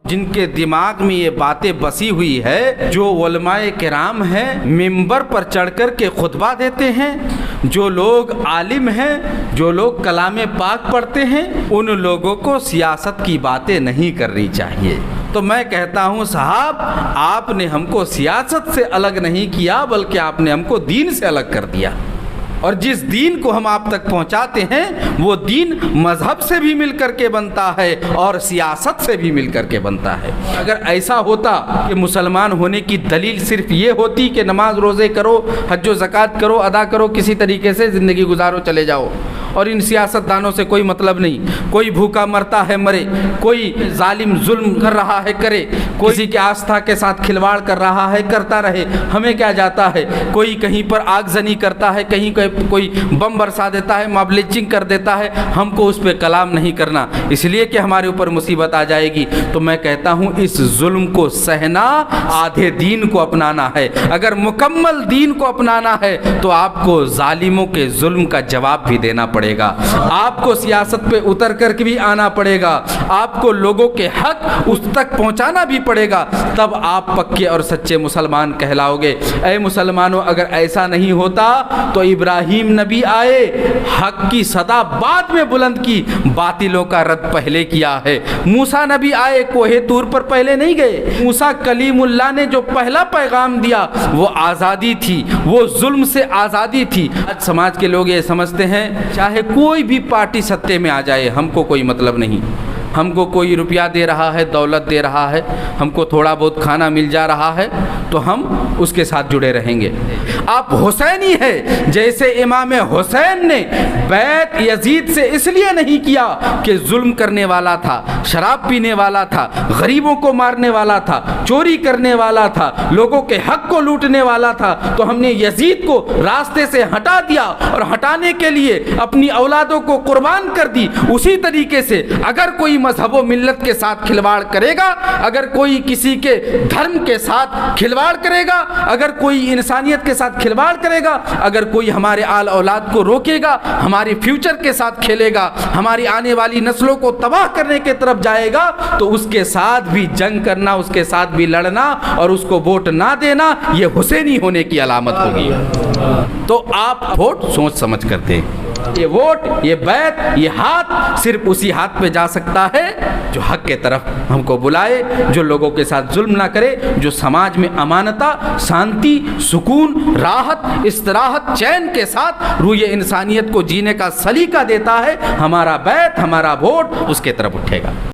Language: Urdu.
جن کے دماغ میں یہ باتیں بسی ہوئی ہے، جو علماء کرام ہیں منبر پر چڑھ کر کے خطبہ دیتے ہیں، جو لوگ عالم ہیں، جو لوگ کلام پاک پڑھتے ہیں، ان لوگوں کو سیاست کی باتیں نہیں کرنی چاہیے۔ تو میں کہتا ہوں صاحب، آپ نے ہم کو سیاست سے الگ نہیں کیا بلکہ آپ نے ہم کو دین سے الگ کر دیا، اور جس دین کو ہم آپ تک پہنچاتے ہیں وہ دین مذہب سے بھی مل کر کے بنتا ہے اور سیاست سے بھی مل کر کے بنتا ہے۔ اگر ایسا ہوتا کہ مسلمان ہونے کی دلیل صرف یہ ہوتی کہ نماز روزے کرو، حج و زکوٰۃ کرو، ادا کرو، کسی طریقے سے زندگی گزارو، چلے جاؤ، اور ان سیاست دانوں سے کوئی مطلب نہیں، کوئی بھوکا مرتا ہے مرے، کوئی ظالم ظلم کر رہا ہے کرے، کوئی کسی کی آستھا کے ساتھ کھلواڑ کر رہا ہے کرتا رہے، ہمیں کیا جاتا ہے، کوئی کہیں پر آگ زنی کرتا ہے، کہیں کوئی بم برسا دیتا ہے، ماب لنچنگ کر دیتا ہے، ہم کو اس پہ کلام نہیں کرنا، اس لیے کہ ہمارے اوپر مصیبت آ جائے گی۔ تو میں کہتا ہوں اس ظلم کو سہنا آدھے دین کو اپنانا ہے، اگر مکمل دین کو اپنانا ہے تو آپ کو ظالموں کے ظلم کا جواب بھی دینا پڑے گا، آپ کو سیاست پہ اتر کر کے بھی آنا پڑے گا، آپ کو لوگوں کے حق اس تک پہنچانا بھی پڑے گا، تب آپ پکے اور سچے مسلمان کہلاؤ گے۔ اے مسلمانوں، اگر ایسا نہیں ہوتا تو ابراہیم نبی آئے، حق کی صدا بعد میں بلند کی، باطلوں کا رد پہلے کیا ہے۔ موسیٰ نبی آئے، کوہ طور پر پہلے نہیں گئے۔ موسیٰ کلیم اللہ نے جو پہلا پیغام دیا وہ آزادی تھی، وہ ظلم سے آزادی تھی۔ آج سماج کے لوگ یہ سمجھتے ہیں چاہے کوئی بھی پارٹی ستے میں آ جائے ہم کو کوئی مطلب نہیں، ہم کو کوئی روپیہ دے رہا ہے، دولت دے رہا ہے، ہم کو تھوڑا بہت کھانا مل جا رہا ہے تو ہم اس کے ساتھ جڑے رہیں گے۔ آپ حسینی ہے، جیسے امام حسین نے بیعت یزید سے اس لیے نہیں کیا کہ ظلم کرنے والا تھا، شراب پینے والا تھا، غریبوں کو مارنے والا تھا، چوری کرنے والا تھا، لوگوں کے حق کو لوٹنے والا تھا، تو ہم نے یزید کو راستے سے ہٹا دیا اور ہٹانے کے لیے اپنی اولادوں کو قربان کر دی۔ اسی طریقے سے اگر کوئی مذہب و ملت کے ساتھ کھلواڑ کرے گا، اگر کوئی کسی کے دھرم کے ساتھ کھلواڑ کرے گا، اگر کوئی انسانیت کے ساتھ کھلواڑ کرے گا، اگر کوئی ہمارے آل اولاد کو روکے گا، ہماری فیوچر کے ساتھ کھیلے گا، ہماری آنے والی نسلوں کو تباہ کرنے کے طرف جائے گا، تو اس کے ساتھ بھی جنگ کرنا، اس کے ساتھ بھی لڑنا اور اس کو ووٹ نہ دینا، یہ حسینی ہونے کی علامت ہوگی۔ تو آپ ووٹ سوچ سمجھ کر دیں۔ یہ ووٹ، یہ بیعت، یہ ہاتھ صرف اسی ہاتھ پہ جا سکتا ہے جو حق کے طرف ہم کو بلائے، جو لوگوں کے ساتھ ظلم نہ کرے، جو سماج میں امانتہ، شانتی، سکون، راحت، استراحت، چین کے ساتھ روح انسانیت کو جینے کا سلیقہ دیتا ہے۔ ہمارا بیعت، ہمارا ووٹ اس کے طرف اٹھے گا۔